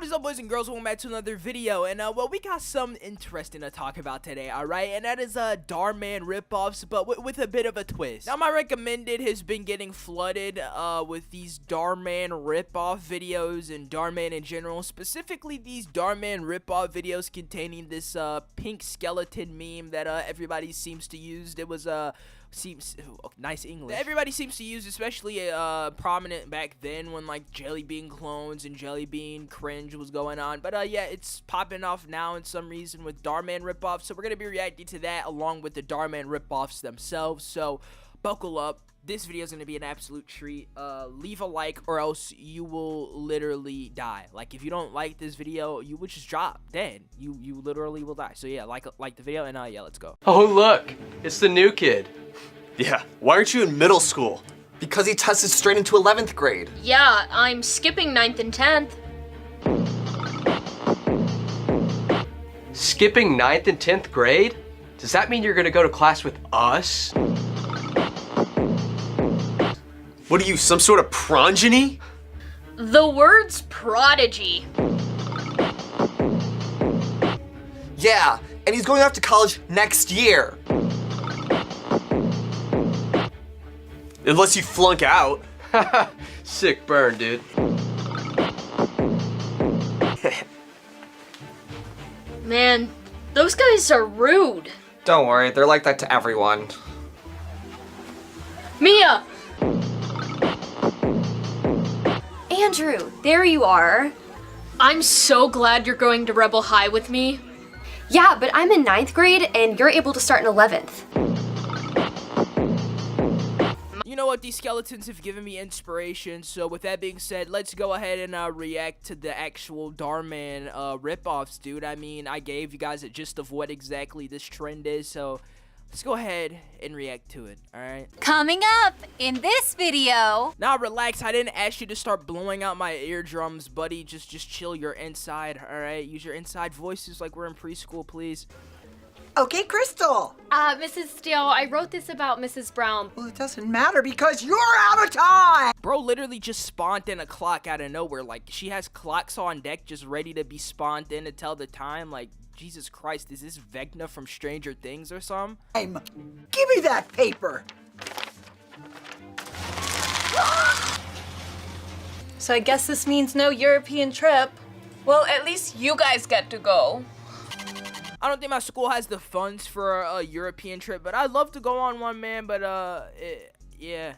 What is up, boys and girls? Welcome back to another video, and well, we got something interesting to talk about today, alright? And that is Dhar Mann ripoffs, but with a bit of a twist. Now, my recommended has been getting flooded with these Dhar Mann ripoff videos and Dhar Mann in general, specifically these Dhar Mann ripoff videos containing this pink skeleton meme that everybody seems to use. It was nice English. Everybody seems to use, especially prominent back then when like Jelly Bean clones and Jelly Bean cringe was going on. But yeah, it's popping off now in some reason with Dhar Mann ripoffs. So we're gonna be reacting to that along with the Dhar Mann ripoffs themselves. So buckle up. This video is gonna be an absolute treat. Leave a like or else you will literally die. Like if you don't like this video, you would just drop dead. You literally will die. So yeah, like the video and yeah, let's go. Oh look, it's the new kid. Yeah, why aren't you in middle school? Because he tested straight into 11th grade. Yeah, I'm skipping 9th and 10th. Skipping 9th and 10th grade? Does that mean you're gonna go to class with us? What are you, some sort of progeny? The word's prodigy. Yeah, and he's going off to college next year. Unless you flunk out. Sick burn, dude. Man, those guys are rude. Don't worry, they're like that to everyone. Mia! Andrew, there you are. I'm so glad you're going to Rebel High with me. Yeah, but I'm in 9th grade and you're able to start in 11th. You know what? These skeletons have given me inspiration. So with that being said, let's go ahead and react to the actual Dhar Mann ripoffs, dude. I mean, I gave you guys a gist of what exactly this trend is. So let's go ahead and react to it, alright? Coming up in this video. Now relax, I didn't ask you to start blowing out my eardrums, buddy. Just chill your inside, alright? Use your inside voices like we're in preschool, please. Okay, Crystal. Mrs. Steele, I wrote this about Mrs. Brown. Well, it doesn't matter because you're out of time. Bro literally just spawned in a clock out of nowhere. Like, she has clocks on deck just ready to be spawned in to tell the time. Like, Jesus Christ, is this Vecna from Stranger Things or something? Give me that paper. So I guess this means no European trip. Well, at least you guys get to go. I don't think my school has the funds for a European trip, but I'd love to go on one, man. But yeah.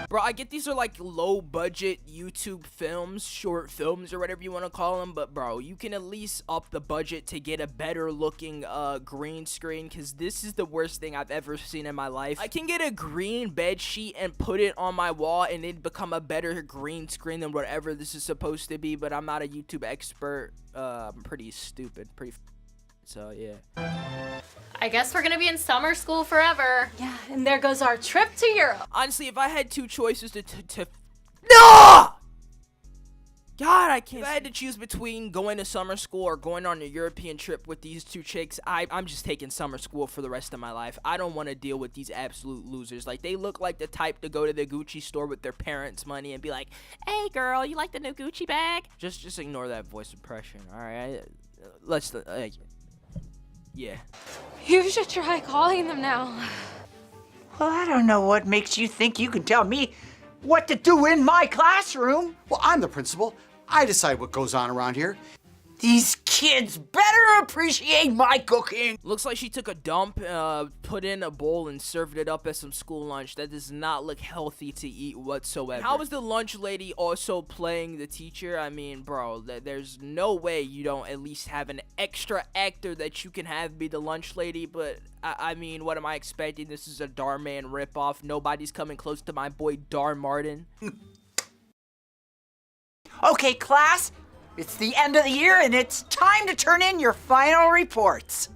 Bro, I get these are like low budget YouTube films, short films or whatever you want to call them, but bro, you can at least up the budget to get a better looking green screen, because this is the worst thing I've ever seen in my life. I can get a green bed sheet and put it on my wall and it'd become a better green screen than whatever this is supposed to be, but I'm not a YouTube expert. I'm pretty stupid, so yeah. I guess we're gonna be in summer school forever. Yeah, and there goes our trip to Europe. Honestly, if I had two choices No! God, I can't. If I had to choose between going to summer school or going on a European trip with these two chicks, I'm just taking summer school for the rest of my life. I don't want to deal with these absolute losers. Like, they look like the type to go to the Gucci store with their parents' money and be like, "Hey, girl, you like the new Gucci bag?" Just ignore that voice impression, all right? Let's, yeah. You should try calling them now. Well, I don't know what makes you think you can tell me what to do in my classroom. Well, I'm the principal. I decide what goes on around here. These kids better appreciate my cooking. Looks like she took a dump, put in a bowl and served it up as some school lunch. That does not look healthy to eat whatsoever. How is the lunch lady also playing the teacher? I mean, bro, there's no way you don't at least have an extra actor that you can have be the lunch lady, but I mean, what am I expecting? This is a Dhar Mann ripoff. Nobody's coming close to my boy Dhar Mann. Okay, class. It's the end of the year and it's time to turn in your final reports.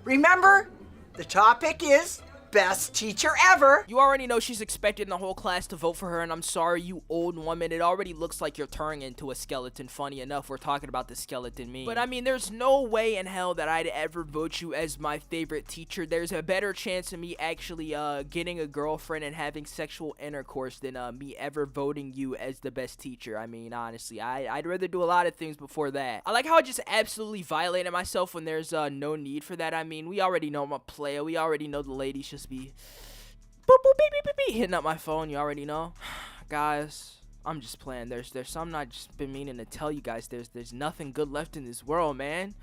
Remember, the topic is best teacher ever. You already know she's expecting the whole class to vote for her, and I'm sorry, you old woman. It already looks like you're turning into a skeleton. Funny enough, we're talking about the skeleton meme. But I mean, there's no way in hell that I'd ever vote you as my favorite teacher. There's a better chance of me actually getting a girlfriend and having sexual intercourse than me ever voting you as the best teacher. I mean, honestly, I'd rather do a lot of things before that. I like how I just absolutely violated myself when there's no need for that. I mean, we already know I'm a player. We already know the ladies just be boop boop beep beep beep beep hitting up my phone. You already know. Guys, I'm just playing. There's something I just been meaning to tell you guys. There's nothing good left in this world, man.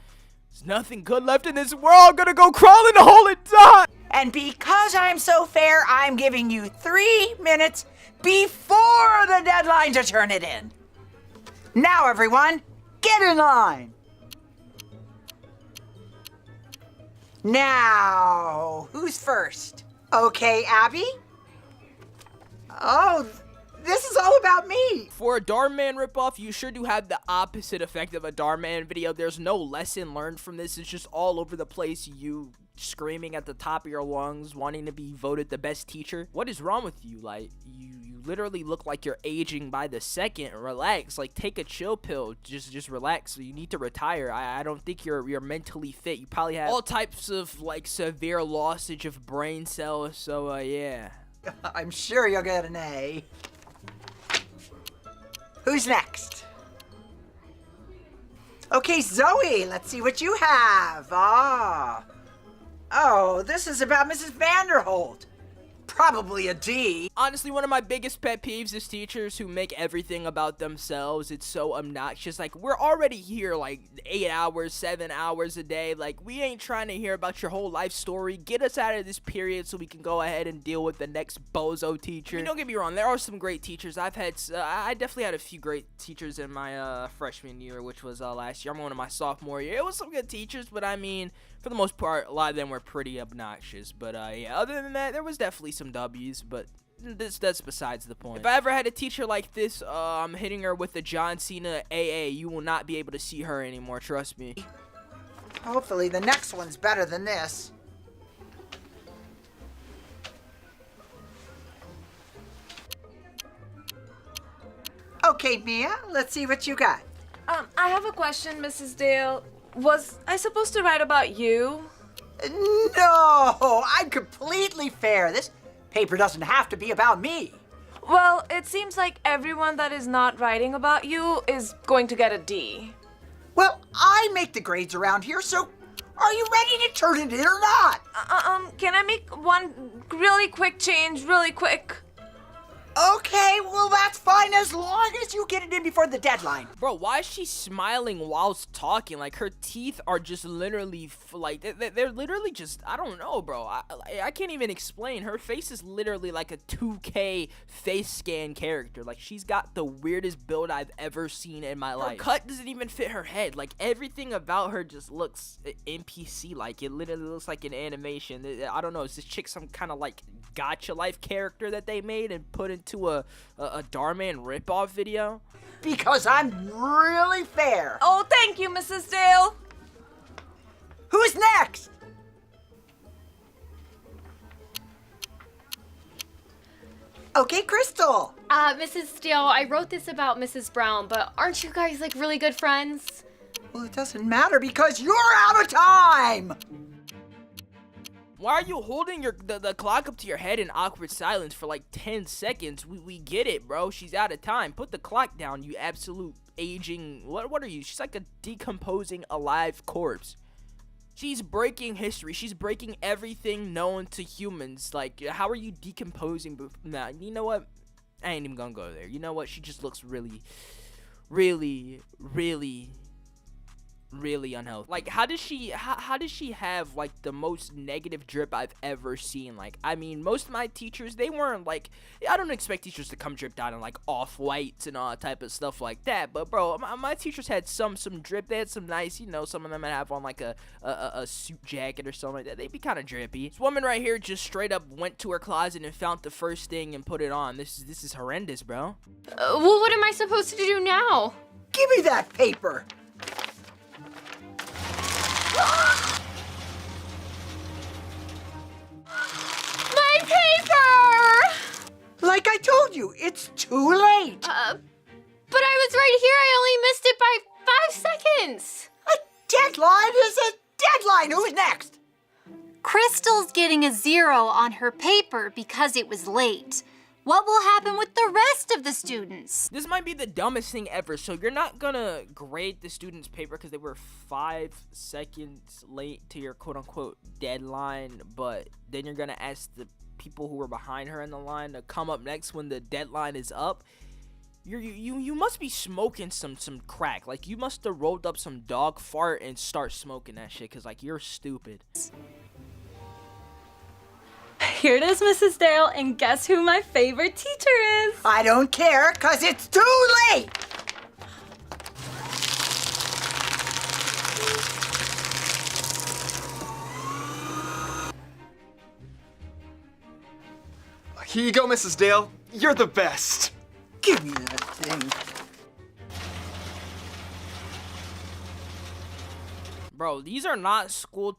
There's nothing good left in this world. I'm gonna go crawl in the hole and die. And because I'm so fair, I'm giving you 3 minutes before the deadline to turn it in. Now, everyone, get in line. Now, who's first? Okay, Abby? Oh, this is all about me. For a Dhar Mann ripoff, you sure do have the opposite effect of a Dhar Mann video. There's no lesson learned from this. It's just all over the place. You screaming at the top of your lungs, wanting to be voted the best teacher. What is wrong with you? Like, you literally look like you're aging by the second. Relax. Like, take a chill pill. Just relax. You need to retire. I don't think you're mentally fit. You probably have all types of, like, severe lossage of brain cells. So, yeah. I'm sure you'll get an A. Who's next? Okay, Zoe, let's see what you have. Oh, this is about Mrs. Vanderholt. Probably a D. Honestly, one of my biggest pet peeves is teachers who make everything about themselves. It's so obnoxious. Like, we're already here like 8 hours, 7 hours a day. Like, we ain't trying to hear about your whole life story. Get us out of this period so we can go ahead and deal with the next bozo teacher. I mean, don't get me wrong, there are some great teachers. I definitely had a few great teachers in my freshman year, which was last year. I'm going to my sophomore year. It was some good teachers, but I mean, for the most part, a lot of them were pretty obnoxious. But yeah, other than that, there was definitely some W's, but that's besides the point. If I ever had a teacher like this, I'm hitting her with the John Cena AA. You will not be able to see her anymore, trust me. Hopefully the next one's better than this. Okay, Mia, let's see what you got. I have a question, Mrs. Dale. Was I supposed to write about you? No, I'm completely fair. This paper doesn't have to be about me. Well, it seems like everyone that is not writing about you is going to get a D. Well, I make the grades around here, so are you ready to turn it in or not? Can I make one really quick change, really quick? Okay, well, that's fine as long as you get it in before the deadline. Bro, why is she smiling whilst talking? Like, her teeth are just literally, they're literally just, I don't know, bro. I can't even explain. Her face is literally like a 2K face scan character. Like, she's got the weirdest build I've ever seen in my life. Her cut doesn't even fit her head. Like, everything about her just looks NPC-like. It literally looks like an animation. I don't know, is this chick some kind of, like, Gacha Life character that they made and put into a Dhar Mann ripoff video? Because I'm really fair. Oh, thank you, Mrs. Dale. Who's next? Okay, Crystal. Mrs. Steele, I wrote this about Mrs. Brown, but aren't you guys like really good friends? Well, it doesn't matter because you're out of time. Why are you holding the clock up to your head in awkward silence for like 10 seconds? We get it, bro. She's out of time. Put the clock down, you absolute aging... What are you? She's like a decomposing alive corpse. She's breaking history. She's breaking everything known to humans. Like, how are you decomposing? Nah, you know what? I ain't even gonna go there. You know what? She just looks really, really, really... really unhealthy. Like, how does she have like the most negative drip I've ever seen? Like, I mean, most of my teachers, they weren't like, I don't expect teachers to come dripped out in like off-whites and all type of stuff like that, but bro, my teachers had some drip. They had some nice, you know, some of them would have on like a suit jacket or something like that. They'd be kind of drippy. This woman right here just straight up went to her closet and found the first thing and put it on. This is horrendous, bro. Well, what am I supposed to do now? Give me that paper. you, it's too late. But I was right here. I only missed it by 5 seconds. A deadline is a deadline. Who's next? Crystal's getting a 0 on her paper because it was late. What will happen with the rest of the students? This might be the dumbest thing ever. So you're not gonna grade the student's paper because they were 5 seconds late to your quote-unquote deadline, but then you're gonna ask the people who were behind her in the line to come up next when the deadline is up. You must be smoking some crack. Like, you must have rolled up some dog fart and start smoking that shit, because, like, you're stupid. Here it is, Mrs. Dale, and guess who my favorite teacher is? I don't care, because it's too late. Here you go, Mrs. Dale. You're the best. Give me that thing. Bro, these are not school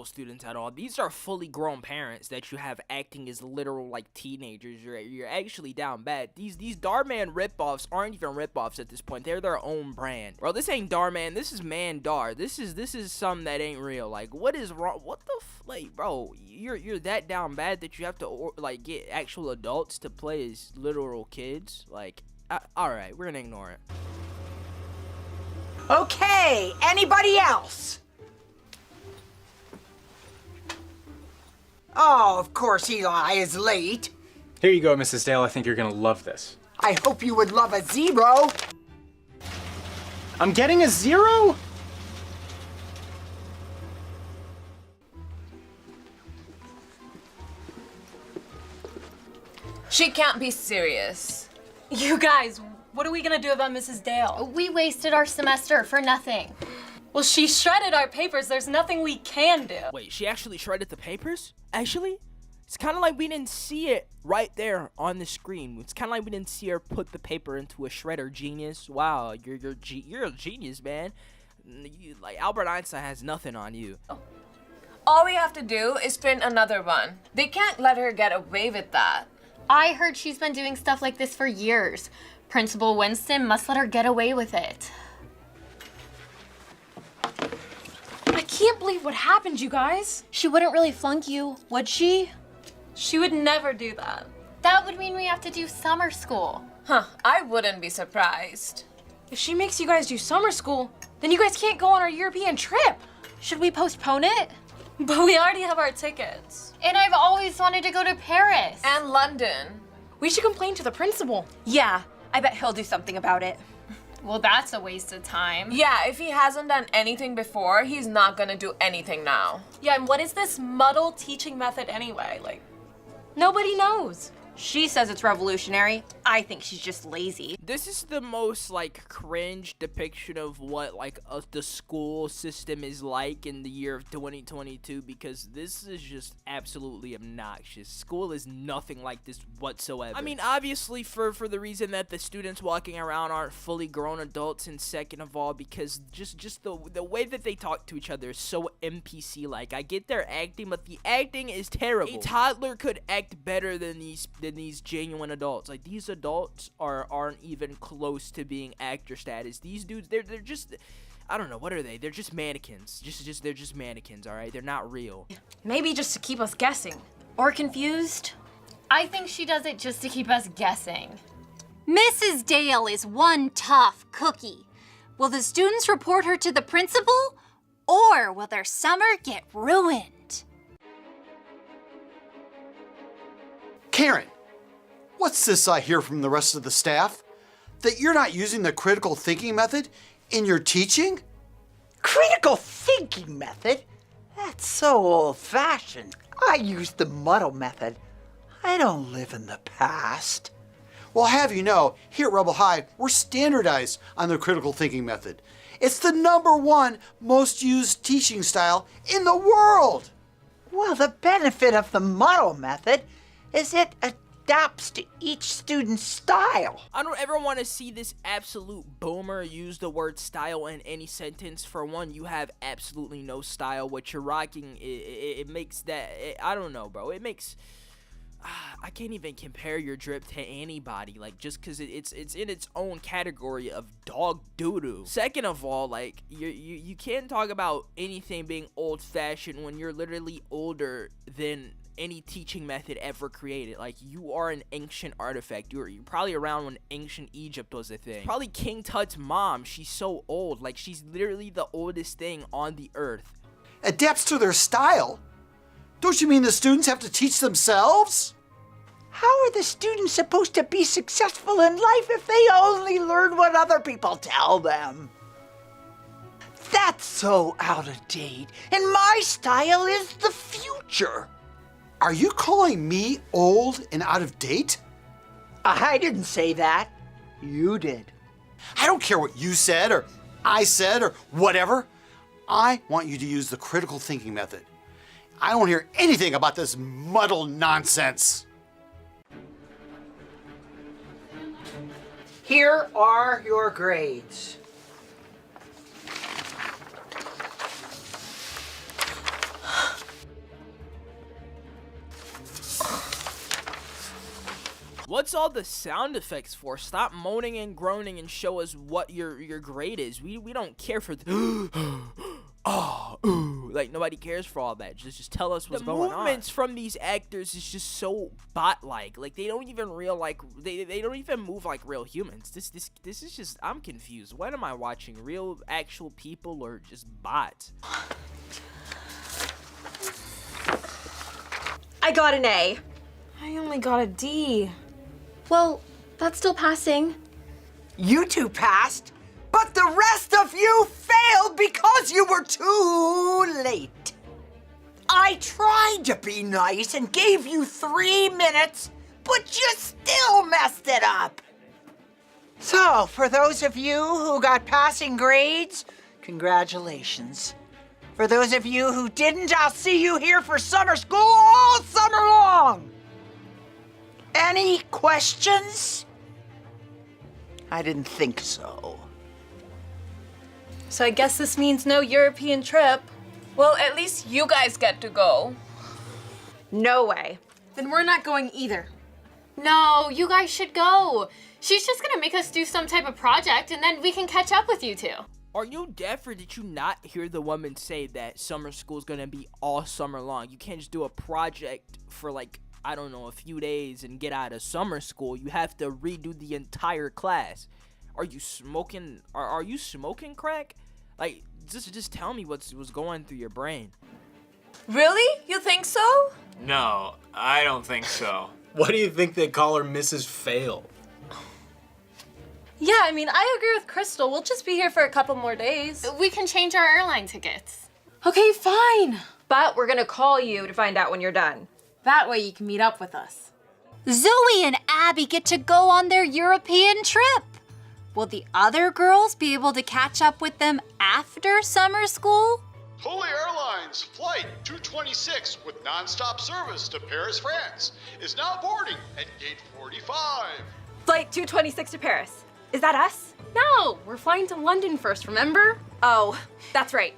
students at all. These are fully grown parents that you have acting as literal like teenagers. You're actually down bad. These Dhar Mann ripoffs aren't even ripoffs at this point. They're their own brand. Bro, this ain't Dhar Mann. This is Man Dhar. This is something that ain't real. Like, what is wrong? What the like, bro? You're that down bad that you have to like get actual adults to play as literal kids. Like, all right, we're gonna ignore it. Okay, anybody else? Oh, of course Eli is late. Here you go, Mrs. Dale. I think you're gonna love this. I hope you would love a 0. I'm getting a 0? She can't be serious. You guys, what are we gonna do about Mrs. Dale? We wasted our semester for nothing. Well, she shredded our papers. There's nothing we can do. Wait, she actually shredded the papers? Actually? It's kind of like we didn't see it right there on the screen. It's kind of like we didn't see her put the paper into a shredder. Genius. Wow, you're a genius, man. Like, Albert Einstein has nothing on you. All we have to do is print another one. They can't let her get away with that. I heard she's been doing stuff like this for years. Principal Winston must let her get away with it. I can't believe what happened, you guys. She wouldn't really flunk you, would she? She would never do that. That would mean we have to do summer school. Huh, I wouldn't be surprised. If she makes you guys do summer school, then you guys can't go on our European trip. Should we postpone it? But we already have our tickets. And I've always wanted to go to Paris. And London. We should complain to the principal. Yeah, I bet he'll do something about it. Well, that's a waste of time. Yeah, if he hasn't done anything before, he's not gonna do anything now. Yeah, and what is this muddle teaching method anyway? Like, nobody knows. She says it's revolutionary. I think she's just lazy. This is the most, like, cringe depiction of what, like, the school system is like in the year of 2022, because this is just absolutely obnoxious. School is nothing like this whatsoever. I mean, obviously, for the reason that the students walking around aren't fully grown adults, and second of all, because just the way that they talk to each other is so NPC-like. I get their acting, but the acting is terrible. A toddler could act better than these genuine adults. Like, these adults aren't even close to being actor status. These dudes, they're just, I don't know, what are they? They're just mannequins. They're just mannequins, all right? They're not real. Maybe just to keep us guessing. Or confused. I think she does it just to keep us guessing. Mrs. Dale is one tough cookie. Will the students report her to the principal, or will their summer get ruined? Karen, what's this I hear from the rest of the staff? That you're not using the critical thinking method in your teaching? Critical thinking method? That's so old-fashioned. I use the muddle method. I don't live in the past. Well, have you know, here at Rebel High, we're standardized on the critical thinking method. It's the #1 most used teaching style in the world. Well, the benefit of the muddle method is it adapts to each student's style. I don't ever want to see this absolute boomer use the word style in any sentence. For one, you have absolutely no style. What you're rocking, it makes that, I don't know, bro. It makes, I can't even compare your drip to anybody, like, just because it's in its own category of dog doo-doo. Second of all, like, you can't talk about anything being old-fashioned when you're literally older than any teaching method ever created. Like, you are an ancient artifact. You're probably around when ancient Egypt was a thing. Probably King Tut's mom, she's so old. Like, she's literally the oldest thing on the earth. Adapts to their style? Don't you mean the students have to teach themselves? How are the students supposed to be successful in life if they only learn what other people tell them? That's so out of date, and my style is the future. Are you calling me old and out of date? I didn't say that. You did. I don't care what you said or I said or whatever. I want you to use the critical thinking method. I don't hear anything about this muddled nonsense. Here are your grades. What's all the sound effects for? Stop moaning and groaning and show us what your grade is. We don't care for oh, ooh. Like, nobody cares for all that. Just tell us what's going on. The movements from these actors is just so bot-like. Like, they don't even they don't even move like real humans. This is just, I'm confused. What am I watching? Real actual people or just bots? I got an A. I only got a D. Well, that's still passing. You two passed, but the rest of you failed because you were too late. I tried to be nice and gave you 3 minutes, but you still messed it up. So, for those of you who got passing grades, congratulations. For those of you who didn't, I'll see you here for summer school all summer long. Any questions? I didn't think so. So I guess this means no European trip. Well, at least you guys get to go. No way. Then we're not going either. No, you guys should go. She's just gonna make us do some type of project and then we can catch up with you two. Are you deaf or did you not hear the woman say that summer school is gonna be all summer long? You can't just do a project for like, I don't know, a few days and get out of summer school. You have to redo the entire class. Are you smoking? Are you smoking crack? Like, just tell me what's going through your brain. Really? You think so? No, I don't think so. Why do you think they call her Mrs. Fail? Yeah, I mean, I agree with Crystal. We'll just be here for a couple more days. We can change our airline tickets. Okay, fine. But we're gonna call you to find out when you're done. That way you can meet up with us. Zoe and Abby get to go on their European trip. Will the other girls be able to catch up with them after summer school? Holy Airlines Flight 226 with non-stop service to Paris, France is now boarding at gate 45. Flight 226 to Paris. Is that us? No, we're flying to London first, remember? Oh, that's right.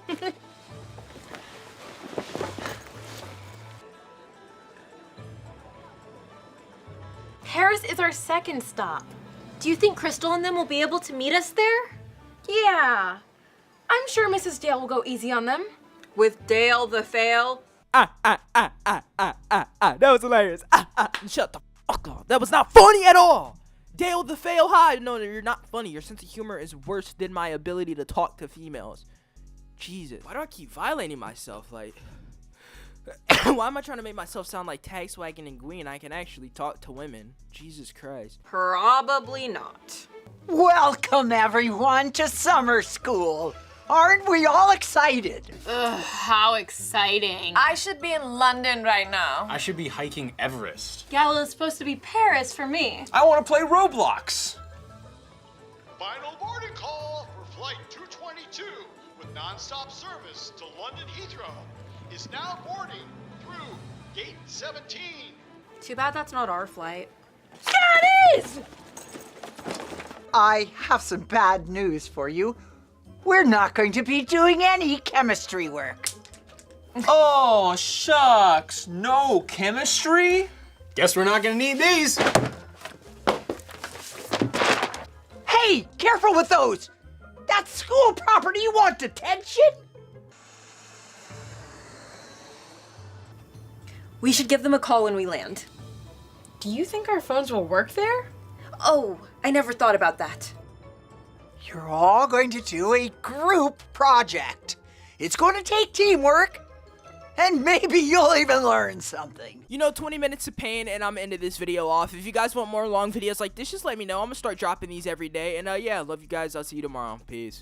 Paris is our second stop. Do you think Crystal and them will be able to meet us there? Yeah. I'm sure Mrs. Dale will go easy on them. With Dale the Fail? That was hilarious. Shut the fuck up. That was not funny at all. Dale the Fail High. No, you're not funny. Your sense of humor is worse than my ability to talk to females. Jesus. Why do I keep violating myself? Like, why am I trying to make myself sound like Tagswagon and Gwen? I can actually talk to women. Jesus Christ. Probably not. Welcome, everyone, to summer school. Aren't we all excited? Ugh, how exciting. I should be in London right now. I should be hiking Everest. Yeah, well, it's supposed to be Paris for me. I want to play Roblox. Final boarding call for Flight 222 with non-stop service to London Heathrow is now boarding through gate 17. Too bad that's not our flight. Yeah, it is! I have some bad news for you. We're not going to be doing any chemistry work. Oh, shucks. No chemistry? Guess we're not gonna need these. Hey, careful with those! That's school property, you want detention? We should give them a call when we land. Do you think our phones will work there? Oh, I never thought about that. You're all going to do a group project. It's going to take teamwork, and maybe you'll even learn something. You know, 20 minutes of pain, and I'm ending this video off. If you guys want more long videos like this, just let me know. I'm gonna start dropping these every day. And yeah, love you guys. I'll see you tomorrow. Peace.